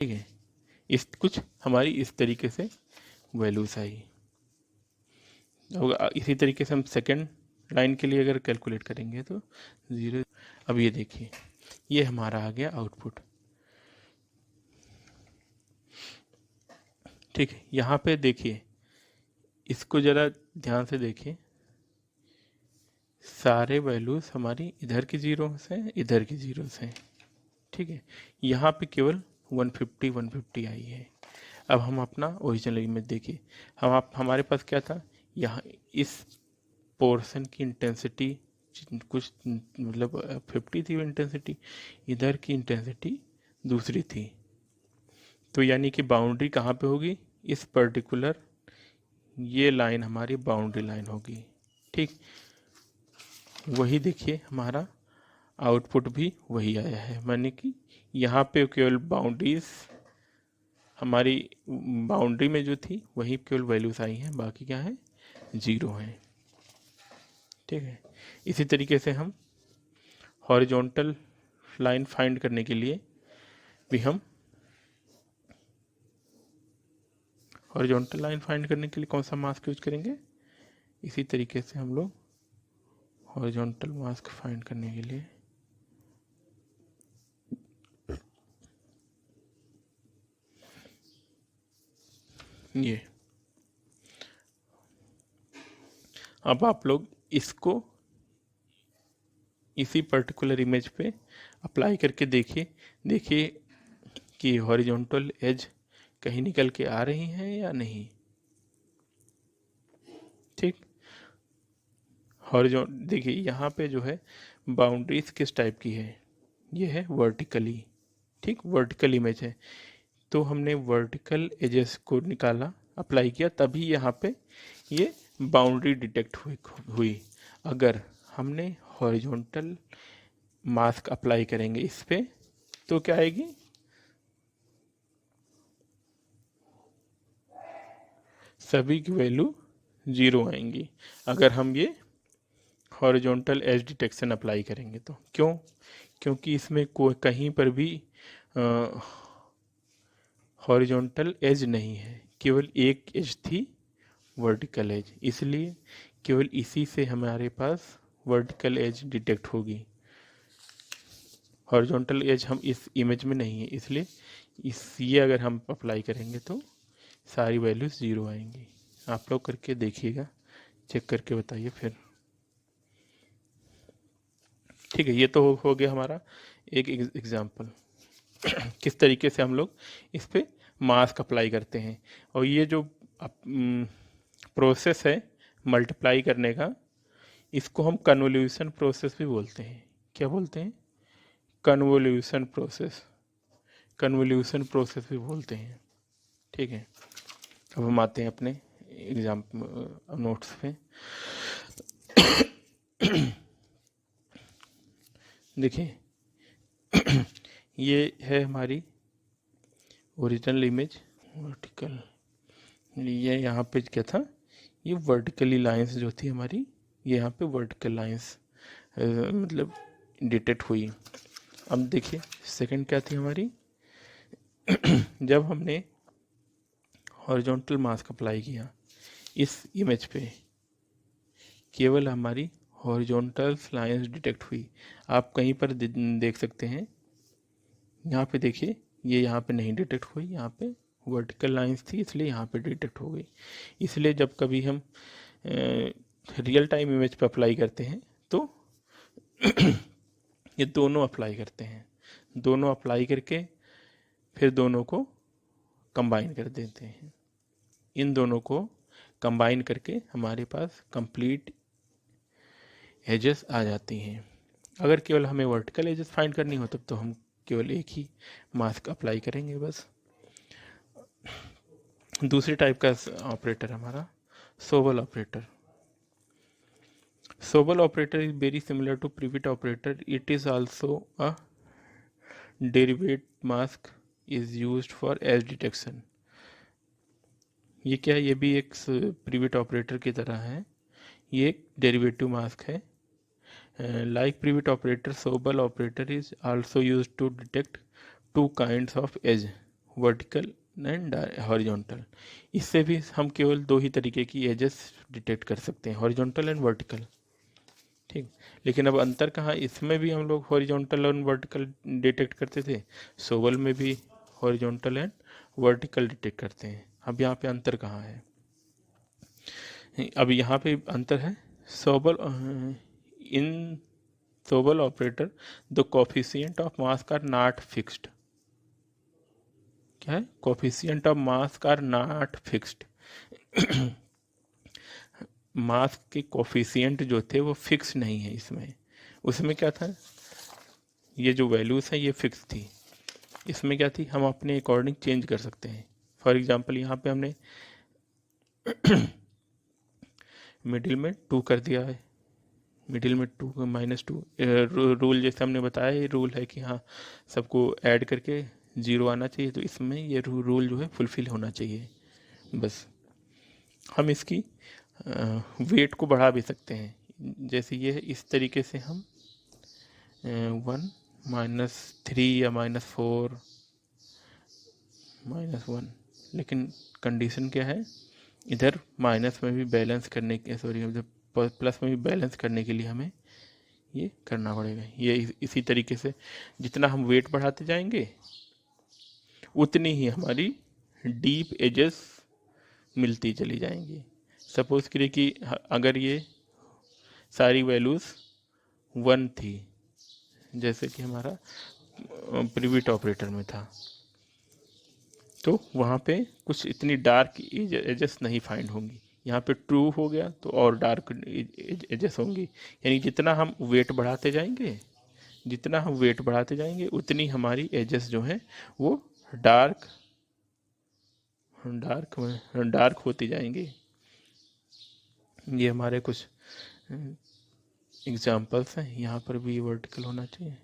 ठीक है, इस कुछ हमारी इस तरीके से वैल्यूज आई। अब इसी तरीके से हम सेकंड लाइन के लिए अगर कैलकुलेट करेंगे तो 0। अब ये देखिए, ये हमारा आ गया आउटपुट। ठीक है, यहाँ पे देखिए, इसको ज़रा ध्यान से देखिए, सारे वैल्यूज हमारी इधर की जीरो से इधर की जीरो से। ठीक है, यहाँ पे केवल 150 आई है। अब हम अपना ओरिजिनल इमेज देखिए, हमारे पास क्या था, यहाँ इस पोर्शन की इंटेंसिटी कुछ मतलब 50 थी इंटेंसिटी, इधर की इंटेंसिटी दूसरी थी। तो यानी कि बाउंड्री कहाँ पे होगी, इस पर्टिकुलर ये लाइन हमारी बाउंड्री लाइन होगी। ठीक, वही देखिए हमारा आउटपुट भी वही आया है, माने कि यहाँ पे केवल बाउंड्रीज हमारी बाउंड्री में जो थी वही केवल वैल्यूज आई हैं, बाकी क्या है, जीरो हैं। ठीक है, इसी तरीके से हम हॉरिजॉन्टल लाइन फाइंड करने के लिए भी हम हॉरिजॉन्टल लाइन फाइंड करने के लिए कौन सा मास्क यूज करेंगे, इसी तरीके से हम लोग हॉरिजॉन्टल मास्क फाइंड करने के लिए ये, अब आप लोग इसको इसी पर्टिकुलर इमेज पे अप्लाई करके देखिए कि हॉरिजॉन्टल एज कहीं निकल के आ रही हैं या नहीं। ठीक, हॉरिजॉन्टल देखिए यहाँ पे जो है बाउंड्रीज किस टाइप की है, ये है वर्टिकली। ठीक, वर्टिकल इमेज है, तो हमने वर्टिकल एजेस को निकाला, अप्लाई किया, तभी यहाँ पे ये बाउंड्री डिटेक्ट हुई। अगर हमने हॉरिजॉन्टल मास्क अप्लाई करेंगे इस पे तो क्या आएगी, सभी की वैल्यू जीरो आएंगी। अगर हम ये हॉरिजॉन्टल एज डिटेक्शन अप्लाई करेंगे तो क्यों, क्योंकि इसमें कोई कहीं पर भी हॉरिजॉन्टल एज नहीं है, केवल एक एज थी वर्टिकल एज, इसलिए केवल इसी से हमारे पास वर्टिकल एज डिटेक्ट होगी। हॉरिजॉन्टल एज हम इस इमेज में नहीं है, इसलिए ये अगर हम अप्लाई करेंगे तो सारी वैल्यूज ज़ीरो आएंगी। आप लोग करके देखिएगा, चेक करके बताइए फिर। ठीक है, ये तो हो गया हमारा एक एग्जाम्पल किस तरीके से हम लोग इस पे मास्क अप्लाई करते हैं। और ये जो प्रोसेस है मल्टीप्लाई करने का, इसको हम कन्वोल्यूशन प्रोसेस भी बोलते हैं। क्या बोलते हैं, कन्वोल्यूशन प्रोसेस, कन्वोल्यूशन प्रोसेस भी बोलते हैं। ठीक है, अब हम आते हैं अपने एग्जाम नोट्स पे। देखिए ये है हमारी ओरिजिनल इमेज वर्टिकल, ये यहाँ पे क्या था, ये वर्टिकली लाइंस जो थी हमारी, ये यहाँ पे वर्टिकल लाइंस मतलब डिटेक्ट हुई। अब देखिए सेकंड क्या थी हमारी, जब हमने हॉरिजॉन्टल मास्क अप्लाई किया इस इमेज पे, केवल हमारी हॉरिजॉन्टल लाइंस डिटेक्ट हुई। आप कहीं पर देख सकते हैं, यहाँ पे देखिए, ये यहाँ पे नहीं डिटेक्ट हुई, यहाँ पे वर्टिकल लाइंस थी इसलिए यहाँ पे डिटेक्ट हो गई। इसलिए जब कभी हम रियल टाइम इमेज पे अप्लाई करते हैं तो ये दोनों अप्लाई करते हैं, दोनों अप्लाई करके फिर दोनों को कंबाइन कर देते हैं। इन दोनों को कंबाइन करके हमारे पास कंप्लीट एजेस आ जाती हैं। अगर केवल हमें वर्टिकल एजेस फाइंड करनी हो तब तो हम केवल एक ही मास्क अप्लाई करेंगे बस। दूसरी टाइप का ऑपरेटर हमारा सोबल operator. Sobel operator is very similar to Prewitt operator. It is also a derivative mask is used for edge detection. ये क्या है, ये भी एक Prewitt operator की तरह है, ये एक डेरिवेटिव मास्क है। Like Prewitt operator, Sobel operator is also used to detect two kinds of edge. Vertical and horizontal. इससे भी हम केवल दो ही तरीके की एजेस डिटेक्ट कर सकते हैं, हॉरिजॉन्टल एंड वर्टिकल। ठीक, लेकिन अब अंतर कहाँ, इसमें भी हम लोग हॉरिजॉन्टल और वर्टिकल डिटेक्ट करते थे, सोबल में भी हॉरिजॉन्टल एंड वर्टिकल डिटेक्ट करते हैं। अब यहाँ पे अंतर कहाँ है, अब यहाँ पे अंतर है Sobel, in Sobel operator the coefficient of mask are not fixed. क्या है, coefficient of mask are not fixed. Mask के कोफिशिएंट जो थे वो फिक्स नहीं है इसमें। उसमें क्या था, ये जो वैल्यूज़ हैं ये फिक्स थी, इसमें क्या थी, हम अपने अकॉर्डिंग चेंज कर सकते हैं। फॉर एग्जांपल यहाँ पे हमने मिडिल में 2 कर दिया है, मिडिल में 2 -2 रूल जैसे हमने बताया, ये रूल है कि हाँ सबको ऐड करके 0 आना चाहिए, तो इसमें ये रूल जो है फुलफिल होना चाहिए। बस हम इसकी वेट को बढ़ा भी सकते हैं, जैसे ये है, इस तरीके से हम 1 -3 या -4 -1, लेकिन कंडीशन क्या है, इधर माइनस में भी बैलेंस करने के, सॉरी इधर प्लस में भी बैलेंस करने के लिए हमें ये करना पड़ेगा। ये इसी तरीके से जितना हम वेट बढ़ाते जाएंगे उतनी ही हमारी डीप एजेस मिलती चली जाएंगी। सपोज करिए कि अगर ये सारी वैल्यूज़ 1 थी, जैसे कि हमारा प्रीविट ऑपरेटर में था, तो वहाँ पे कुछ इतनी डार्क एजेस नहीं फाइंड होंगी। यहाँ पे ट्रू हो गया तो और डार्क एजेस होंगी, यानी जितना हम वेट बढ़ाते जाएंगे, जितना हम वेट बढ़ाते जाएंगे उतनी हमारी एजेस जो हैं वो डार्क डार्क डार्क होती जाएंगी। ये हमारे कुछ एग्जांपल्स हैं। यहाँ पर भी वर्टिकल होना चाहिए,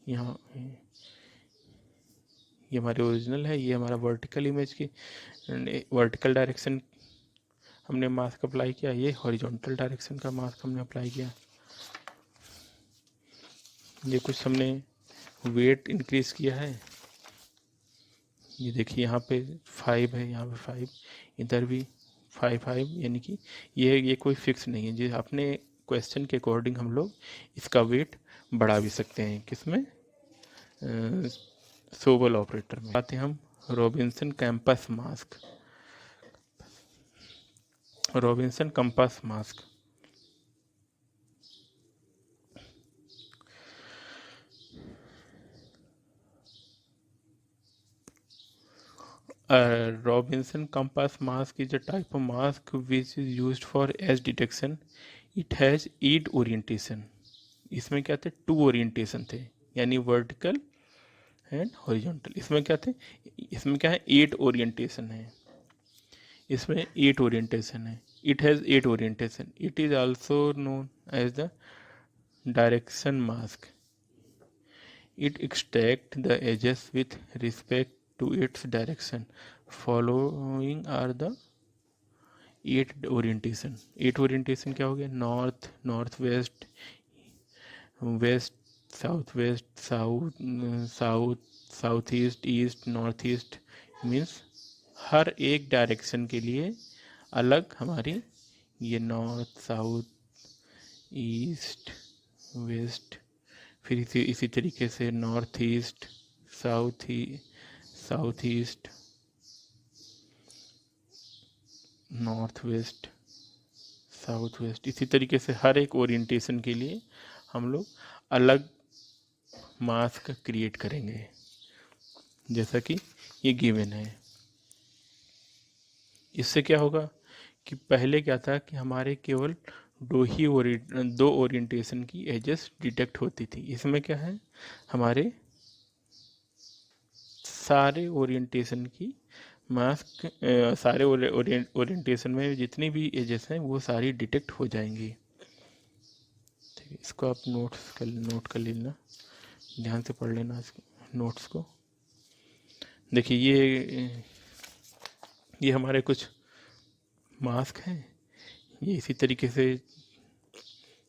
यहाँ ये हमारी ओरिजिनल है, ये हमारा वर्टिकल इमेज की वर्टिकल डायरेक्शन हमने मास्क अप्लाई किया, ये हॉरिजॉन्टल डायरेक्शन का मास्क हमने अप्लाई किया। ये कुछ हमने वेट इंक्रीज किया है, ये देखिए यहाँ पे 5 है, यहाँ पे 5, इधर भी 5, यानी कि ये कोई फिक्स नहीं है जी, अपने क्वेश्चन के अकॉर्डिंग हम लोग इसका वेट बढ़ा भी सकते हैं। किसमें, सोबल ऑपरेटर में। आते हैं हम Robinson campus mask, Robinson compass mask. Robinson compass mask is a type of mask which is used for edge detection. It has 8 orientation. इसमें क्या थे, 2 ओरिएंटेशन थे, यानी वर्टिकल एंड हॉरिजॉन्टल। इसमें क्या थे, इसमें क्या है, 8 ओरिएंटेशन है, इसमें 8 ओरिएंटेशन है। It has 8 orientation. It is also known as the direction mask. It extracts the edges with respect to its direction. Following are the 8 orientation. 8 orientation क्या हो गया, north, north west, west south west, south south east, east north east, means हर एक direction के लिए अलग हमारी ये नॉर्थ साउथ ईस्ट वेस्ट, फिर इसी तरीके से north east south east north west south waste, इसी तरीके से हर एक ओरिएंटेशन के लिए हम लोग अलग मास्क क्रिएट करेंगे, जैसा कि ये गिवन है। इससे क्या होगा कि पहले क्या था कि हमारे केवल दो ओरिएंटेशन की एजेस डिटेक्ट होती थी। इसमें क्या है, हमारे सारे ओरिएंटेशन की मास्क, सारे ओरिएंटेशन में जितनी भी एजेस हैं वो सारी डिटेक्ट हो जाएंगी। ठीक है, इसको आप नोट कर लेना, ध्यान से पढ़ लेना नोट्स को। देखिए ये हमारे कुछ मास्क हैं, ये इसी तरीके से,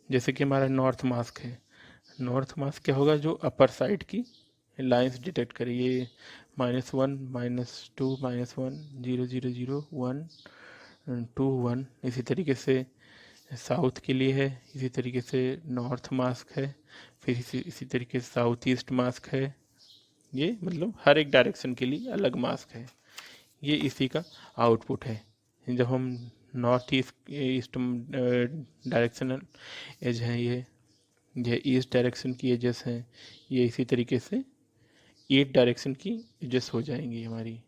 जैसे कि हमारा नॉर्थ मास्क है। नॉर्थ मास्क क्या होगा, जो अपर साइड की लाइंस डिटेक्ट करे, ये -1 -2 -1 0 0 0 1 2 1। इसी तरीके से साउथ के लिए है, इसी तरीके से नॉर्थ मास्क है, फिर इसी तरीके से साउथ ईस्ट मास्क है। ये मतलब हर एक डायरेक्शन के लिए अलग मास्क है। ये इसी का आउटपुट है। जब हम नॉर्थ ईस्ट डायरेक्शनल एज है, ये ईस्ट डायरेक्शन की एजेस हैं, ये इसी तरीके से ईस्ट डायरेक्शन की एजेस हो जाएंगी हमारी।